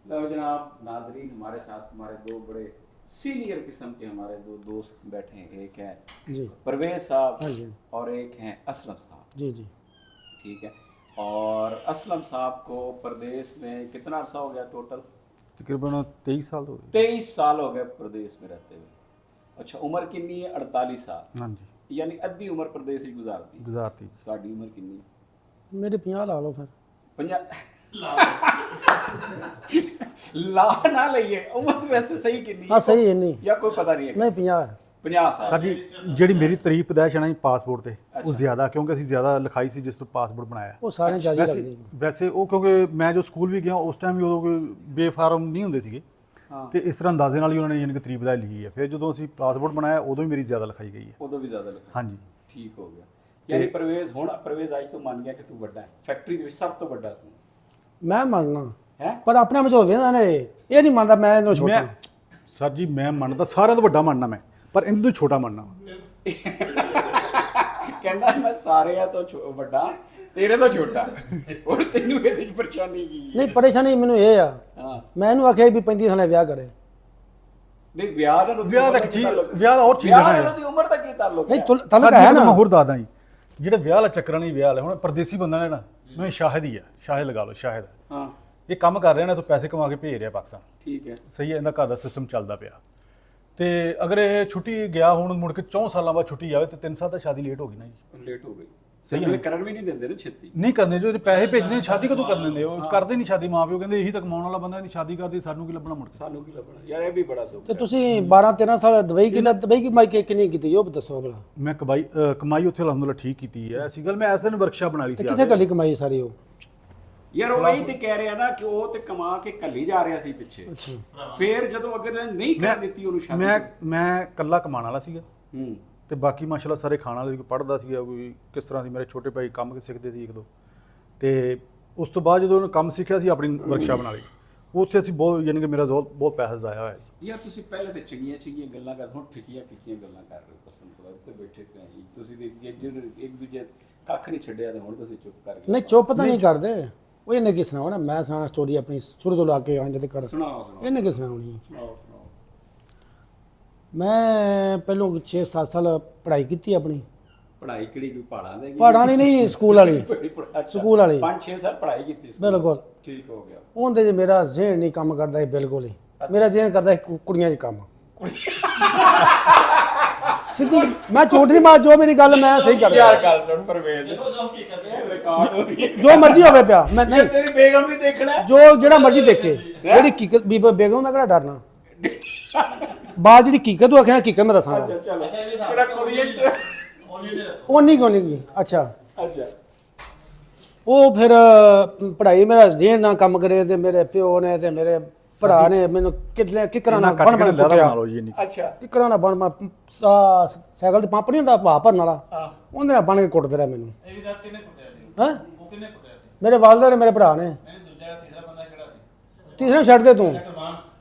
लो जनाब नाजरीन, हमारे साथ हमारे दो बड़े सीनियर किस्म के हमारे दो दोस्त बैठे हैं। एक है जी परवेज साहब हाँ जी और एक हैं असलम साहब। जी जी। ठीक है। और असलम साहब को प्रदेश में कितना अरसा हो गया टोटल? तकरीबन 23 साल हो गए। 23 साल हो गए प्रदेश में रहते हुए। अच्छा, उम्र कितनी है? 48 साल। हाँ जी, यानी अद्धी उम्र प्रदेश ही गुजारती। गुजारती। ਤੁਹਾਡੀ ਉਮਰ ਕਿੰਨੀ? मेरे 50 ला लो फिर। 50 ला ना लइए, उम्र वैसे सही कितनी? हाँ सही है नहीं या कोई पता नहीं है? नहीं 50 है। 50 ਸਾਲ। ਸਾਡੀ ਜਿਹੜੀ ਮੇਰੀ ਤਰੀਕ ਪੈਦਾਇਸ਼ ਹੈ ਨਾ ਜੀ ਪਾਸਪੋਰਟ ਤੇ ਉਹ ਜ਼ਿਆਦਾ, ਕਿਉਂਕਿ ਅਸੀਂ ਜ਼ਿਆਦਾ ਲਿਖਾਈ ਸੀ ਜਿਸ ਤੋਂ ਪਾਸਪੋਰਟ ਬਣਾਇਆ। वो सारे चार्ज लग ਵੈਸੇ जाएगी। ਵੈਸੇ ਉਹ ਕਿਉਂਕਿ ਮੈਂ ਜੋ ਸਕੂਲ ਵੀ ਗਿਆ ਉਸ ਟਾਈਮ ਵੀ ਉਦੋਂ ਕੋਈ ਬੇਫਾਰਮ ਨਹੀਂ ਹੁੰਦੇ ਸੀਗੇ ਤੇ ਇਸ ਤਰ੍ਹਾਂ ਅੰਦਾਜ਼ੇ ਨਾਲ ਹੀ ਉਹਨਾਂ ਨੇ ਯਾਨੀ ਕਿ ਤਰੀਕ ਵਧਾਈ ਲਿਖੀ ਹੈ। ਫਿਰ ਜਦੋਂ ਅਸੀਂ ਪਾਸਪੋਰਟ ਬਣਾਇਆ ਉਦੋਂ ਹੀ ਮੇਰੀ ਜ਼ਿਆਦਾ ਲਿਖਾਈ ਗਈ ਹੈ। ਉਦੋਂ ਵੀ ਜ਼ਿਆਦਾ ਲਿਖਿਆ। ਹਾਂਜੀ ਠੀਕ ਹੋ ਗਿਆ। ਯਾਨੀ ਪ੍ਰਵੇਜ਼ ਹੁਣ ਪ੍ਰਵੇਜ਼ ਅੱਜ ਤੋਂ ਮੰਨ ਗਿਆ ਕਿ ਤੂੰ ਵੱਡਾ ਹੈ, ਫੈਕਟਰੀ ਦੇ ਵਿੱਚ ਸਭ ਤੋਂ ਵੱਡਾ ਤੂੰ मैं मानना ਹੈ। पर अपने में जो वेंदा ने ये नहीं मानता मैं इन्हों छोटा। ਮੈਂ ਸਰ ਜੀ ਮੈਂ ਮੰਨਦਾ ਸਾਰਿਆਂ ਤੋਂ ਵੱਡਾ ਮੰਨਣਾ ਮੈਂ, ਪਰ ਇਹਨਾਂ ਤੋਂ ਛੋਟਾ ਮੰਨਣਾ। ਕਹਿੰਦਾ ਮੈਂ ਸਾਰਿਆਂ ਤੋਂ ਵੱਡਾ, ਤੇਰੇ ਤੋਂ ਛੋਟਾ। ਹੁਣ ਤੈਨੂੰ ਇਹਦੇ ਵਿੱਚ ਪਰੇਸ਼ਾਨੀ ਕੀ ਹੈ? नहीं परेशानी मैनू ये आ ਹਾਂ मैं इन्हों आख्या भी 35 साल विआह करे। ਨਹੀਂ ਵਿਆਹ ਦਾ ਵਿਆਹ ਦਾ ਕੀ ਵਿਆਹ ਦਾ ਹੋਰ ਚੀਜ਼ ਵਿਆਹ ਹੈ ਨਾਲ ਉਹਦੀ ਉਮਰ ਦਾ ਕੀ ਤਾਲੁਕ नहीं ਹੈ? तलक ਸਰ है ਜੀ ना। ਮੈਂ ਹੋਰ ਦੱਸਦਾ ਜੀ, ਜਿਹੜੇ ਵਿਆਹ ਵਾਲਾ ਚੱਕਰ ਨਹੀਂ ਵਿਆਹ ਵਾਲਾ, ਹੁਣ ਪਰਦੇਸੀ ਬੰਦਾ ਨੇ ਨਾ, ਮੈਂ ਸ਼ਾਹਿਦ ਹੀ ਆ, ਸ਼ਾਹਿਦ ਲਗਾ ਲਓ ਸ਼ਾਹਿਦ। ਹਾਂ ਇਹ ਕੰਮ ਕਰ ਰਿਹਾ ਨਾ, ਤੋਂ ਪੈਸੇ ਕਮਾ ਕੇ ਭੇਜ ਰਿਹਾ ਪਾਕਿਸਤਾਨ। ਠੀਕ ਹੈ। ਸਹੀ ਹੈ, ਇਹਦਾ ਘਰ ਦਾ ਸਿਸਟਮ ਚੱਲਦਾ ਪਿਆ। ਤੇ ਅਗਰ ਇਹ ਛੁੱਟੀ ਗਿਆ ਹੁਣ ਮੁੜ ਕੇ 4 ਸਾਲਾਂ ਬਾਅਦ ਛੁੱਟੀ ਜਾਵੇ ਤੇ 3 ਸਾਲ ਤਾਂ ਸ਼ਾਦੀ ਲੇਟ ਹੋ ਗਈ ਨਾ ਜੀ। ਲੇਟ ਹੋ ਗਈ। ਸਹੀ ਸਹੀ ਹੈ। ਕਰਨ ਵੀ ਨਹੀਂ ਦਿੰਦੇ ਨਾ ਛੇਤੀ। ਨਹੀਂ ਕਰਨੇ, ਜੋ ਪੈਸੇ ਭੇਜਣੇ ਸ਼ਾਦੀ ਕਦੋਂ ਕਰ ਲੈਂਦੇ, ਉਹ ਕਰਦੇ ਨਹੀਂ ਸ਼ਾਦੀ। ਮਾਂ ਪਿਓ ਕਹਿੰਦੇ ਇਹੀ ਤਾਂ ਕਮਾਉਣ ਵਾਲਾ ਬੰਦਾ, ਇਹਦੀ ਸ਼ਾਦੀ ਕਰਦੀ, ਸਾਨੂੰ ਕੀ ਲੱਭਣਾ ਮੁੜ ਕੇ। ਸਾਨੂੰ ਕੀ ਲੱਭਣਾ ਯਾਰ, ਇਹ ਵੀ ਬੜਾ ਦੁੱਖ ਤੇ ਤੁਸੀਂ 12 13 ਸਾਲ ਦੁਬਈ ਕੀਤਾ, ਦੁਬਈ ਕੀ ਕਮਾਈ ਕਿੰਨੀ ਕੀਤੀ ਉਹ ਦੱਸੋ ਭਲਾ। ਮੈਂ ਕਮਾਈ ਉੱਥੇ ਅਲਹਮਦੁਲਿਲਾ ਠੀਕ ਕੀਤੀ ਹੈ। ਐਸੀ ਗੱਲ ਮੈਂ ਐਸੇ ਨੇ ਵਰਕਸ਼ਾਪ ਬਣਾ ਲਈ ਤੇ ਸੀ। ਕਿੱਥੇ ਕੱਲੀ ਕਮਾਈ ਸਾਰੀ ਉਹ? ਯਾਰ ਉਹ ਇਹੀ ਤੇ ਕਹਿ ਰਿਹਾ ਨਾ ਕਿ ਉਹ ਤੇ ਕਮਾ ਕੇ ਕੱਲੀ ਜਾ ਰਿਹਾ ਸੀ ਪਿੱਛੇ। ਅੱਛਾ ਫੇਰ ਜਦੋਂ ਅਗਰ ਨਹੀਂ ਕਰ ਦਿੱਤੀ ਉਹਨੂੰ ਸ਼ਾਦੀ। ਮੈਂ ਇਕੱਲਾ ਕਮਾਉਣ ਵਾਲਾ ਸੀਗਾ ਹੂੰ ਤੇ ਬਾਕੀ ਮਾਸ਼ਾਅੱਲਾ ਸਾਰੇ ਖਾਣ ਵਾਲੇ, ਕੋਈ ਪੜ੍ਹਦਾ ਸੀਗਾ, ਕੋਈ ਕਿਸ ਤਰ੍ਹਾਂ ਦੀ, ਮੇਰੇ ਛੋਟੇ ਭਾਈ ਕੰਮ ਸਿੱਖਦੇ ਸੀ ਇੱਕ ਦੋ। ਤੇ ਉਸ ਤੋਂ ਬਾਅਦ ਜਦੋਂ ਉਹਨੇ ਕੰਮ ਸਿੱਖਿਆ ਸੀ, ਆਪਣੀ ਵਰਕਸ਼ਾਪ ਬਣਾ ਲਈ। ਉੱਥੇ ਅਸੀਂ ਬਹੁਤ ਯਾਨੀ ਕਿ ਮੇਰਾ ਬਹੁਤ ਪੈਸਾ ਜ਼ਾਇਆ ਹੋਇਆ ਜੀ। ਯਾਰ ਤੁਸੀਂ ਪਹਿਲੇ ਤੇ ਚੰਗੀਆਂ ਗੱਲਾਂ ਕਰ, ਹੁਣ ਫਿੱਕੀਆਂ ਗੱਲਾਂ ਕਰ ਰਹੇ ਹੋ। ਪਸੰਦ ਕਰੋ ਤੇ ਬੈਠੇ ਤੇ ਆਈ ਤੁਸੀਂ ਇੱਕ ਦੂਜੇ ਕੱਖ ਨਹੀਂ ਛੱਡਿਆ ਤੇ ਹੁਣ ਤੁਸੀਂ ਚੁੱਪ ਕਰ ਗਏ। ਨਹੀਂ ਚੁੱਪ ਤਾਂ ਨਹੀਂ ਕਰਦੇ ਉਹ। ਇਹਨੇ ਕੀ ਸੁਣਾਉਣਾ ਨਾ, ਮੈਂ ਸੁਣਾ ਸਟੋਰੀ ਆਪਣੀ ਸ਼ੁਰੂ ਤੋਂ ਲਾ ਕੇ ਆਂਦੇ ਤੇ ਕਰ। ਸੁਣਾਓ ਇਹਨੇ ਕੀ ਸੁਣਾਉਣੀ? ਸੁਣਾਓ। ਮੈਂ ਪਹਿਲੋਂ 6-7 ਸਾਲ ਪੜ੍ਹਾਈ ਕੀਤੀ ਆਪਣੀ। ਪੜ੍ਹਾਈ ਕਿਹੜੀ ਕੋਈ ਪਹਾੜਾਂ ਦੇ? ਪਹਾੜਾਂ ਵਾਲੀ ਨਹੀਂ, ਸਕੂਲ ਵਾਲੀ। ਸਕੂਲ ਵਾਲੀ 5-6 ਸਾਲ ਪੜ੍ਹਾਈ ਕੀਤੀ ਸੀ। ਬਿਲਕੁਲ ਠੀਕ ਹੋ ਗਿਆ। ਉਹਦੇ 'ਚ ਮੇਰਾ ਜ਼ਿਹਨ ਨਹੀਂ ਕੰਮ ਕਰਦਾ ਸੀ ਬਿਲਕੁਲ ਹੀ। ਮੇਰਾ ਜ਼ਿਹਨ ਕਰਦਾ ਸੀ ਕੁੜੀਆਂ 'ਚ ਕੰਮ। ਸਿੱਧੀ ਮੈਂ ਝੂਠ ਨਹੀਂ ਮਾਰ, ਜੋ ਮੇਰੀ ਗੱਲ ਮੈਂ ਸਹੀ ਕਰ ਯਾਰ ਗੱਲ ਸੁਣ ਪਰਵੇਜ਼, ਜੋ ਮਰਜ਼ੀ ਹੋਵੇ ਪਿਆ ਮੈਂ ਨਹੀਂ, ਤੇਰੀ ਬੇਗਮ ਵੀ ਦੇਖਣਾ। ਜੋ ਜਿਹੜਾ ਮਰਜ਼ੀ ਦੇਖੇ। ਜਿਹੜੀ ਹਕੀਕਤ ਬੇਗਮ ਦਾ ਕਿਹੜਾ ਡਰਨਾ। ਬਾਅਦ ਜਿਹੜੀ ਹਕੀਕਤ ਉਹ ਆਖਿਆ ਹਕੀਕਤ ਮੈਂ ਦੱਸਾਂਗਾ। ਚਲੋ ਤੇਰਾ ਕੁੜੀ ਉਹ ਨਹੀਂ ਕਿਉਂ ਨਹੀਂ। ਅੱਛਾ ਅੱਛਾ ਉਹ ਫਿਰ ਪੜ੍ਹਾਈ ਮੇਰਾ ਜ਼ਿਹਨ ਨਾ ਕੰਮ ਕਰੇ ਤੇ ਮੇਰੇ ਪਿਓ ਨੇ ਤੇ ਮੇਰੇ ਭਰਾ ਨੇ ਮੈਨੂੰ ਕਿਕਰਾਂ ਨਾਲ ਬਣ ਲਹਿਰਾ ਕੁੱਟਿਆ। ਬਣਾ ਲਓ ਜੀ। ਅੱਛਾ ਕਿਕਰਾਂ ਨਾਲ ਬਣ ਸਾਈਕਲ ਤੇ ਪੰਪ ਨਹੀਂ ਹੁੰਦਾ ਭਾਅ ਭਰਨ ਵਾਲਾ, ਉਹਦੇ ਨਾਲ ਬਣ ਕੇ ਕੁੱਟਦੇ ਰਿਹਾ ਮੈਨੂੰ। ਇਹ ਵੀ ਦੱਸ ਕਿਹਨੇ ਕੁੱਟਿਆ ਸੀ? ਹੈਂ ਉਹ ਕਿਹਨੇ ਕੁੱਟਿਆ ਸੀ? ਮੇਰੇ ਵਾਲਦਾ ਨੇ ਮੇਰੇ ਭਰਾ ਨੇ। ਮੈਨੂੰ ਦੂਜਾ ਤੀਸਰਾ ਬੰਦਾ ਕਿਹੜਾ ਸੀ? ਤੀਸਰੇ ਛੱਡ ਦੇ ਤੂੰ। ਕੁਰਬਾਨ।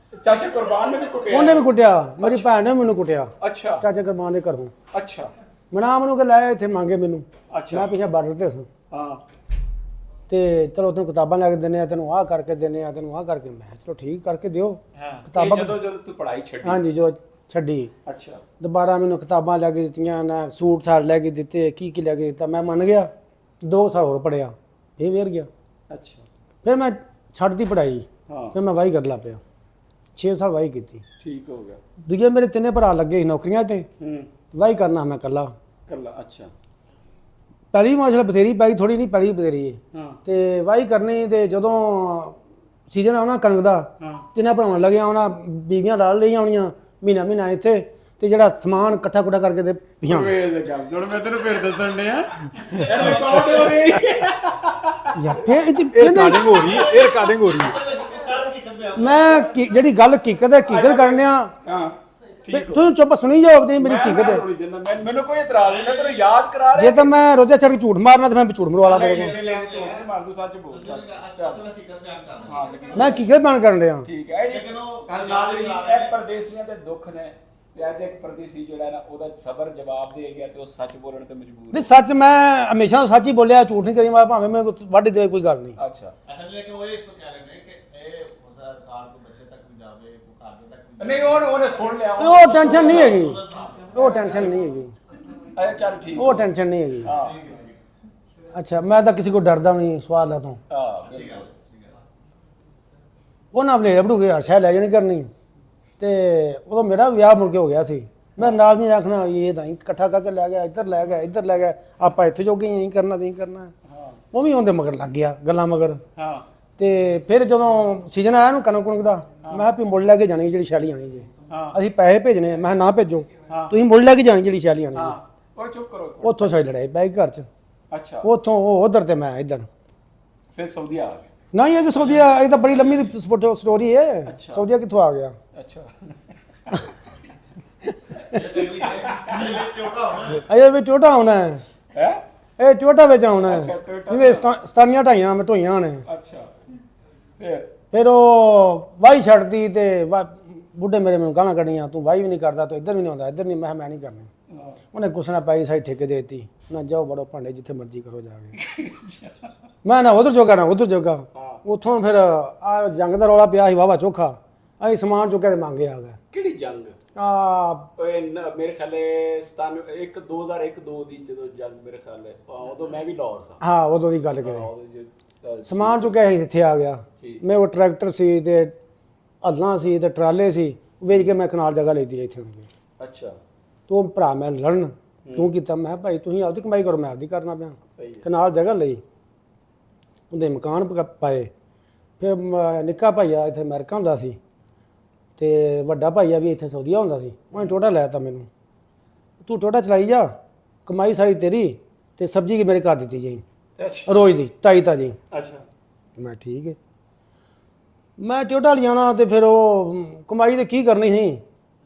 ਚਾਚਾ ਕੁਰਬਾਨ ਨੇ ਵੀ ਕੁੱਟਿਆ? ਉਹਨੇ ਵੀ ਕੁੱਟਿਆ, ਮੇਰੀ ਭੈਣ ਨੇ ਮੈਨੂੰ ਕੁੱਟਿਆ। ਅੱਛਾ ਚਾਚਾ ਕੁਰਬਾਨ ਦੇ ਘਰੋਂ ਅੱਛਾ ਮਨਾ ਮੈਨੂੰ ਕਿ ਲੈ ਇੱਥੇ ਮੰਗੇ ਮੈਨੂੰ। ਅੱਛਾ ਮੈਂ ਪਿੱਛੇ ਬਾਰਡਰ ਤੇ ਸਾਂ ਹਾਂ ਤੇ ਚਲੋ ਤੈਨੂੰ ਕਿਤਾਬਾਂ ਲੈ ਕੇ ਦਿੰਦੇ ਆ, ਤੈਨੂੰ ਆਹ ਕਰਕੇ ਦਿੰਦੇ ਆ, ਤੈਨੂੰ ਆਹ ਕਰਕੇ। ਮੈਂ ਚਲੋ ਠੀਕ ਕਰਕੇ ਦਿਓ ਹਾਂ। ਕਿਤਾਬਾਂ। ਜਦੋਂ ਤੂੰ ਪੜ੍ਹਾਈ ਛੱਡੀ। ਹਾਂਜੀ ਜੋ ਛੱਡੀ ਅੱਛਾ ਦੁਬਾਰਾ ਮੈਨੂੰ ਕਿਤਾਬਾਂ ਲੈ ਕੇ ਦਿੱਤੀਆਂ, ਨਾ ਸੂਟ ਸਾਟ ਲੈ ਕੇ ਦਿੱਤੇ, ਕੀ ਲੈ ਕੇ ਦਿੱਤਾ। ਮੈਂ ਮੰਨ ਗਿਆ। 2 ਸਾਲ ਹੋਰ ਪੜਿਆ, ਇਹ ਵੇਰ ਗਿਆ। ਅੱਛਾ ਫਿਰ ਮੈਂ ਛੱਡਦੀ ਪੜਾਈ। ਹਾਂ ਫਿਰ ਮੈਂ ਵਾਹੀ ਕਰ ਲਾ ਪਿਆ। 6 ਸਾਲ ਵਾਹੀ ਕੀਤੀ। ਠੀਕ ਹੋ ਗਿਆ। ਦੂਜੇ ਮੇਰੇ 3 ਭਰਾ ਲੱਗੇ ਸੀ ਨੌਕਰੀਆਂ ਤੇ, ਹੂੰ ਵਾਹੀ ਕਰਨਾ ਮੈਂ ਇਕੱਲਾ। ਕੱਲਾ। ਅੱਛਾ ਪਹਿਲੀ ਮਾਸ਼ਾਅੱਲਾ ਬਥੇਰੀ ਪਈ, ਥੋੜੀ ਨਹੀਂ ਪਹਿਲੀ ਬਥੇਰੀ ਹੈ। ਹਾਂ ਤੇ ਵਾਹੀ ਕਰਨੀ ਤੇ ਜਦੋਂ ਸੀਜ਼ਨ ਆਉਣਾ ਕਣਕ ਦਾ, ਹਾਂ ਤਿੰਨਾਂ ਭਰਾਵਾਂ ਲੱਗਿਆ ਆਉਣਾ, ਬੀਬੀਆਂ ਲਾ ਲਈ ਆਉਣੀਆਂ ਮਹੀਨਾ ਇੱਥੇ, ਤੇ ਜਿਹੜਾ ਸਮਾਨ ਇਕੱਠਾ ਕੁੱਠਾ ਕਰਕੇ ਤੇ ਪਿਆ। ਪਰਵੇਜ਼ ਗੱਲ ਸੁਣ, ਮੈਂ ਤੈਨੂੰ ਫਿਰ ਦੱਸਣ ਡਿਆ ਇਹ ਰਿਕਾਰਡ ਹੋ ਰਹੀ ਯਾਰ ਫਿਰ ਇਹ ਰਿਕਾਰਡਿੰਗ ਹੋ ਰਹੀ ਹੈ, ਇਹ ਰਿਕਾਰਡਿੰਗ ਹੋ ਰਹੀ ਹੈ। ਮੈਂ ਜਿਹੜੀ ਗੱਲ ਹਕੀਕਤ ਹੈ ਹਕੀਕਤ ਕਰਨਿਆ। ਹਾਂ ਠੀਕ ਤੂੰ ਚੁੱਪ ਸੁਣੀ ਜਾਓ ਆਪਣੀ ਮੇਰੀ ਹਕੀਕਤ ਹੈ। ਮੈਨੂੰ ਕੋਈ ਇਤਰਾਜ਼ ਨਹੀਂ, ਮੈਂ ਤੈਨੂੰ ਯਾਦ ਕਰਾ ਰਿਹਾ। ਜੇ ਤਾਂ ਮੈਂ ਰੋਜ਼ਾ ਚੜ ਕੇ ਝੂਠ ਮਾਰਨਾ ਤੇ ਮੈਂ ਝੂਠ ਮਰਵਾਲਾ ਮੇਰੇ ਕੋਲ। ਮਾਰ ਦੂ ਸੱਚ ਬੋਲ। ਅਸਲ ਹਕੀਕਤ ਬਿਆਨ ਕਰਨਾ। ਹਾਂ ਮੈਂ ਹਕੀਕਤ ਬਿਆਨ ਕਰਨ ਰਿਹਾ। ਠੀਕ ਹੈ। ਲੇਕਿਨ ਉਹ ਇਹ ਪਰਦੇਸੀਆਂ ਦੇ ਦੁੱਖ ਨੇ ਤੇ ਅੱਜ ਇੱਕ ਪਰਦੇਸੀ ਜਿਹੜਾ ਨਾ ਉਹਦਾ ਸਬਰ ਜਵਾਬ ਦੇ ਗਿਆ ਤੇ ਉਹ ਸੱਚ ਬੋਲਣ ਤੇ ਮਜਬੂਰ ਨਹੀਂ ਸੱਚ ਮੈਂ ਹਮੇਸ਼ਾ ਸੱਚ ਹੀ ਬੋਲਿਆ, ਝੂਠ ਨਹੀਂ ਕਰੀ ਮਾਰ, ਭਾਵੇਂ ਮੈਂ ਵੱਢ ਦੇ ਕੋਈ ਗੱਲ ਨਹੀਂ। ਅੱਛਾ ਅਸਲ ਲੇਕਿਨ ਉਹ ਇਸ ਤੋਂ ਕਹਿ ਰਹੇ ਨੇ ਕਿ ਇਹ ਪਰਿਵਾਰ ਤੋਂ ਬੱਚੇ ਤੱਕ ਵੀ ਜਾਵੇ ਕੋਈ ਘਰ ਦੇ ਤੱਕ ਵੀ ਨਹੀਂ ਉਹਨੇ ਸੁਣ ਲਿਆ ਉਹ ਟੈਨਸ਼ਨ ਨਹੀਂ ਹੈਗੀ, ਉਹ ਟੈਨਸ਼ਨ ਨਹੀਂ ਹੈਗੀ, ਅੱਛਾ ਚੱਲ ਠੀਕ ਉਹ ਟੈਨਸ਼ਨ ਨਹੀਂ ਹੈਗੀ। ਹਾਂ ਅੱਛਾ ਮੈਂ ਤਾਂ ਕਿਸੇ ਕੋ ਡਰਦਾ ਨਹੀਂ ਸਵਾਦ ਦਾ ਤੋਂ, ਹਾਂ ਠੀਕ ਹੈ ਉਹਨਾਂ ਨੇ ਬੜੂ ਕੇ ਸ਼ਾਇਦ ਲੈ ਜਾਣੀ ਕਰਨੀ, ਤੇ ਉਦੋਂ ਮੇਰਾ ਵਿਆਹ ਮੁੜ ਕੇ ਹੋ ਗਿਆ ਸੀ। ਮੈਂ ਨਾਲ ਨਹੀਂ ਰੱਖਣਾ, ਇਹ ਤਾਂ ਇਕੱਠਾ ਕਰਕੇ ਲੈ ਗਿਆ, ਇੱਧਰ ਲੈ ਗਿਆ, ਇੱਧਰ ਲੈ ਗਿਆ, ਆਪਾਂ ਇੱਥੇ ਜੋਗੇ ਹੀ ਕਰਨਾ ਨਹੀਂ ਕਰਨਾ। ਉਹ ਵੀ ਉਹਦੇ ਮਗਰ ਲੱਗ ਗਿਆ ਗੱਲਾਂ ਮਗਰ। ਹਾਂ ਤੇ ਫਿਰ ਜਦੋਂ ਸੀਜ਼ਨ ਆਇਆ ਨੂੰ ਕਣਕ ਕੁਣਕ ਦਾ, ਮੈਂ ਕਿਹਾ ਵੀ ਮੁੱਲ ਲੈ ਕੇ ਜਾਣੀ ਜਿਹੜੀ ਸ਼ੈਲੀ ਆਣੀ ਜੇ, ਅਸੀਂ ਪੈਸੇ ਭੇਜਣੇ, ਮੈਂ ਕਿਹਾ ਨਾ ਭੇਜੋ, ਤੁਸੀਂ ਮੁੱਲ ਲੈ ਕੇ ਜਾਣੀ ਜਿਹੜੀ ਸ਼ੈਲੀ ਆਣੀ ਹਾਂ ਜੇ। ਉਹ ਚੁੱਪ ਕਰੋ ਉੱਥੋਂ ਸਾਡੀ ਲੜਾਈ ਪੈ ਗਈ ਘਰ 'ਚ, ਅੱਛਾ ਉੱਥੋਂ ਉਹ ਉਧਰ ਤੇ ਮੈਂ ਇੱਧਰ। ਫਿਰ ਸਾਊਦੀ ਆ ਗਏ ਨਹੀਂ ਇਹ ਸੌਦੀਆ, ਇਹ ਤਾਂ ਬੜੀ ਲੰਮੀ ਸਟੋਰੀ ਹੈ। ਅੱਛਾ। ਸੌਦੀਆ ਕਿੱਥੋਂ ਆ ਗਿਆ? ਅੱਛਾ ਅਜੇ ਵੀ ਟੋਟਾ ਆਉਣਾ ਹੈ, ਹੈ ਇਹ ਟੋਟਾ ਵਿੱਚ ਆਉਣਾ ਹੈ, ਅੱਛਾ, ਟੋਟਾ ਜਿਵੇਂ ਸਤਾਨੀਆਂ ਢਾਈਆਂ ਮਟੋਈਆਂ ਨੇ। ਅੱਛਾ ਫਿਰ ਫਿਰ ਉਹ ਵਾਹੀ ਛੱਡਦੀ ਤੇ ਬੁੱਢੇ ਮੇਰੇ ਮੈਨੂੰ ਗਾਲਾਂ ਕੱਢੀਆਂ, ਤੂੰ ਵਾਹੀ ਵੀ ਨਹੀਂ ਕਰਦਾ, ਤੂੰ ਇੱਧਰ ਵੀ ਨਹੀਂ ਆਉਂਦਾ, ਇੱਧਰ ਨਹੀਂ, ਮੈਂ ਨਹੀਂ ਕਰਨੀ। ਉਹਨੇ ਕੁਛ ਨਾ ਪਾਈ ਸਾਈ ਠੇਕੇ ਦੇ ਦਿੱਤੀ, ਨਾ ਜਾਓ ਬੜੋ ਭਾਂਡੇ ਜਿੱਥੇ ਮਰਜ਼ੀ ਕਰੋ ਜਾ ਕੇ। ਮੈਂ ਨਾ ਉਧਰ ਜੋਗਾ ਨਾ ਉਧਰ ਜੋਗਾ। ਉੱਥੋਂ ਫਿਰ ਆ ਜੰਗ ਦਾ ਰੌਲਾ ਪਿਆ ਸੀ ਵਾਹਵਾ ਚੋਖਾ, ਅਸੀਂ ਸਮਾਨ ਚੁੱਕਿਆ ਤੇ ਮੰਗੇ ਆ ਗਏ। ਕਿਹੜੀ ਜੰਗ ਆ ਓਏ ਮੇਰੇ ਖਿਆਲੇ 2001-2 ਦੀ ਜਦੋਂ ਜੰਗ ਮੇਰੇ ਖਿਆਲੇ ਉਦੋਂ ਮੈਂ ਵੀ ਲਾਹੌਰ ਸਾਂ। ਹਾਂ ਉਦੋਂ ਦੀ ਗੱਲ ਕਰੇ, ਉਦੋਂ ਸਮਾਨ ਚੁੱਕਿਆ ਸੀ ਇੱਥੇ ਆ ਗਿਆ। ਠੀਕ। ਮੈਂ ਉਹ ਟਰੈਕਟਰ ਸੀ ਤੇ ਹੱਲਾਂ ਸੀ ਤੇ ਟਰਾਲੇ ਸੀ, ਵੇਚ ਕੇ ਮੈਂ ਕਨਾਲ ਜਗ੍ਹਾ ਲਈ ਇੱਥੇ। ਅੱਛਾ ਤੂੰ ਭਰਾ ਮੈਂ ਲੜਨ ਤੂੰ ਕੀਤਾ, ਮੈਂ ਕਿਹਾ ਭਾਈ ਤੁਸੀਂ ਆਪਦੀ ਕਮਾਈ ਕਰੋ, ਮੈਂ ਆਪਦੀ ਕਰਨਾ ਪਿਆ। ਸਹੀ ਹੈ ਕਨਾਲ ਜਗ੍ਹਾ ਲਈ, ਉਹਦੇ ਮਕਾਨ ਪਾਏ। ਫਿਰ ਨਿੱਕਾ ਭਾਈਆ ਇੱਥੇ ਅਮਰੀਕਾ ਹੁੰਦਾ ਸੀ, ਤੇ ਵੱਡਾ ਭਾਈਆ ਵੀ ਇੱਥੇ ਸਊਦੀਆ ਹੁੰਦਾ ਸੀ। ਉਹਨੇ ਟੋਟਾ ਲੈ ਤਾ ਮੈਨੂੰ, ਤੂੰ ਟੋਟਾ ਚਲਾਈ ਜਾ, ਕਮਾਈ ਸਾਰੀ ਤੇਰੀ, ਤੇ ਸਬਜ਼ੀ ਕੀ ਮੇਰੇ ਘਰ ਦਿੱਤੀ ਜਾਈ ਅੱਛਾ ਰੋਜ਼ ਦੀ ਤਾਈ ਜੀ। ਅੱਛਾ ਮੈਂ ਠੀਕ ਹੈ, ਮੈਂ ਟੋਟਾ ਲਿਆਣਾ ਤੇ ਫਿਰ ਉਹ ਕਮਾਈ ਤੇ ਕੀ ਕਰਨੀ ਸੀ,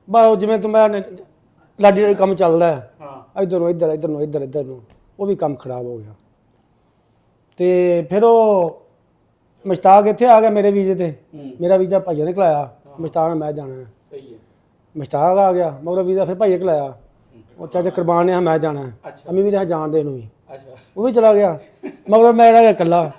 ਬਸ ਜਿਵੇਂ ਤੂੰ ਮੈਂ ਲਾਡੀ ਦਾ ਕੰਮ ਚੱਲਦਾ, ਹਾਂ ਇੱਧਰ ਨੂੰ ਇੱਧਰ, ਇੱਧਰ ਨੂੰ ਇੱਧਰ, ਇੱਧਰ ਨੂੰ, ਉਹ ਵੀ ਕੰਮ ਖਰਾਬ ਹੋ ਗਿਆ। ਤੇ ਫਿਰ ਉਹ ਮੁਸ਼ਤਾਕ ਇੱਥੇ ਆ ਗਿਆ ਮੇਰੇ ਵੀਜ਼ੇ ਤੇ, ਮੇਰਾ ਵੀਜ਼ਾ ਭਾਈਆ ਨੇ ਖਲਾਇਆ, ਮੁਸ਼ਤਾਕ ਨਾਲ ਮੈਂ ਜਾਣਾ ਹੈ। ਸਹੀ ਹੈ ਮੁਸ਼ਤਾਕ ਆ ਗਿਆ ਮਗਰ ਵੀਜ਼ਾ ਫਿਰ ਭਾਈਆ ਖਲਾਇਆ, ਉਹ ਚਾਚਾ ਕੁਰਬਾਨ ਨੇ ਮੈਂ ਜਾਣਾ ਹੈ, ਅੱਛਾ। ਅਮੀ ਵੀ ਰਿਹਾ ਜਾਣ ਦੇ ਨੂੰ ਵੀ, ਅੱਛਾ ਉਹ ਵੀ ਚਲਾ ਗਿਆ, ਮਗਰ ਮੈਂ ਰਹਿ ਗਿਆ ਇਕੱਲਾ।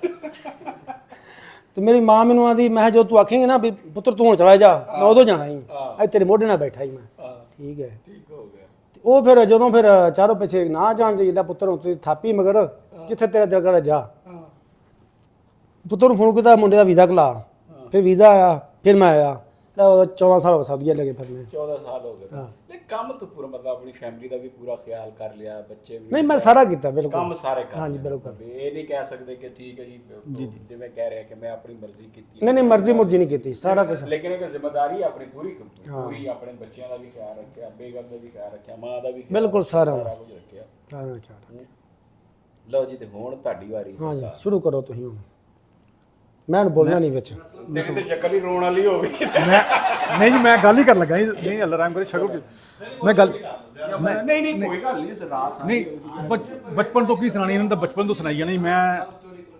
ਤੇ ਮੇਰੀ ਮਾਂ ਮੈਨੂੰ ਆਂਦੀ, ਮੈਂ ਜੋ ਤੂੰ ਆਖੇਂਗੇ ਨਾ ਵੀ ਪੁੱਤਰ ਤੂੰ ਹੁਣ ਚਲਾ ਜਾ, ਮੈਂ ਉਦੋਂ ਜਾਣਾ ਹੀ, ਅੱਜ ਤੇਰੇ ਮੋਢੇ ਨਾਲ ਬੈਠਾ ਹੀ ਮੈਂ। ਠੀਕ ਹੈ, ਠੀਕ ਹੋ ਗਿਆ ਤੇ ਉਹ ਫਿਰ ਜਦੋਂ ਫਿਰ ਚਾਰੋਂ ਪਿੱਛੇ ਨਾ ਜਾਣ ਚਾਹੀਦਾ, ਪੁੱਤਰ ਹੁਣ ਤੁਸੀਂ ਥਾਪੀ ਮਗਰ ਜਿੱਥੇ ਤੇਰਾ ਦਿਲ ਕਰਦਾ ਜਾ। ਪੁੱਤਰ ਨੂੰ ਫੋਨ ਕੀਤਾ, ਮੁੰਡੇ ਦਾ ਵੀਜ਼ਾ ਖਲਾ, ਫਿਰ ਵੀਜ਼ਾ ਆਇਆ, ਫਿਰ ਮੈਂ ਆਇਆ। 14 ਸਾਲ ਹੋ ਗਏ ਸਊਦੀਆ ਲੈ ਕੇ ਫਿਰ ਮੈਂ। 14 ਸਾਲ ਹੋ ਗਏ ਨਹੀਂ ਕੰਮ ਤੋਂ ਪੂਰਾ ਮਤਲਬ ਆਪਣੀ ਫੈਮਿਲੀ ਦਾ ਵੀ ਪੂਰਾ ਖਿਆਲ ਕਰ ਲਿਆ, ਬੱਚੇ ਵੀ ਨਹੀਂ ਮੈਂ ਸਾਰਾ ਕੀਤਾ ਬਿਲਕੁਲ, ਕੰਮ ਸਾਰੇ ਕਰ ਹਾਂਜੀ ਲਏ। ਬਿਲਕੁਲ। ਇਹ ਨਹੀਂ ਕਹਿ ਸਕਦੇ ਕਿ ਠੀਕ ਹੈ ਜੀ ਜਿਵੇਂ ਕਹਿ ਰਿਹਾ ਕਿ ਮੈਂ ਆਪਣੀ ਮਰਜ਼ੀ ਕੀਤੀ। ਨਹੀਂ ਮਰਜ਼ੀ ਮੁਰਜ਼ੀ ਨਹੀਂ ਕੀਤੀ, ਸਾਰਾ ਕੁਛ। ਲੇਕਿਨ ਇਹ ਜ਼ਿੰਮੇਵਾਰੀ ਆਪਣੀ ਪੂਰੀ ਆਪਣੇ ਬੱਚਿਆਂ ਦਾ ਵੀ ਖਿਆਲ ਰੱਖਿਆ, ਬੇਗਮ ਦਾ ਵੀ ਖਿਆਲ ਰੱਖਿਆ, ਮਾਂ ਦਾ ਵੀ ਖਿਆਲ ਬਿਲਕੁਲ ਸਾਰਾ ਕੁਝ ਰੱਖਿਆ। ਸਾਰਾ। ਲਓ ਜੀ ਤੇ ਹੁਣ ਤੁਹਾਡੀ ਵਾਰੀ। ਹਾਂਜੀ ਸ਼ੁਰੂ ਕਰੋ ਤੁਸੀਂ ਹੁਣ, ਮੈਂ ਬੋਲਣਾ ਨਹੀਂ ਵਿੱਚ। ਤੇ ਸ਼ਕਲ ਹੀ ਰੋਣ ਵਾਲੀ ਹੋ ਗਈ। ਨਹੀਂ ਜੀ ਮੈਂ ਗੱਲ ਹੀ ਕਰਨ ਲੱਗਾ ਜੀ, ਨਹੀਂ ਅੱਲਾ ਰਹਿਮ ਕਰੇ ਸ਼ਕਲ ਮੈਂ ਗੱਲ ਨਹੀਂ ਕੋਈ ਗੱਲ ਨਹੀਂ, ਰਾਤ ਨਹੀਂ ਬਚਪਨ ਤੋਂ ਕੀ ਸੁਣਾਣੀ, ਇਹਨਾਂ ਦਾ ਬਚਪਨ ਤੋਂ ਸੁਣਾਈ ਜਾਣਾ ਜੀ, ਮੈਂ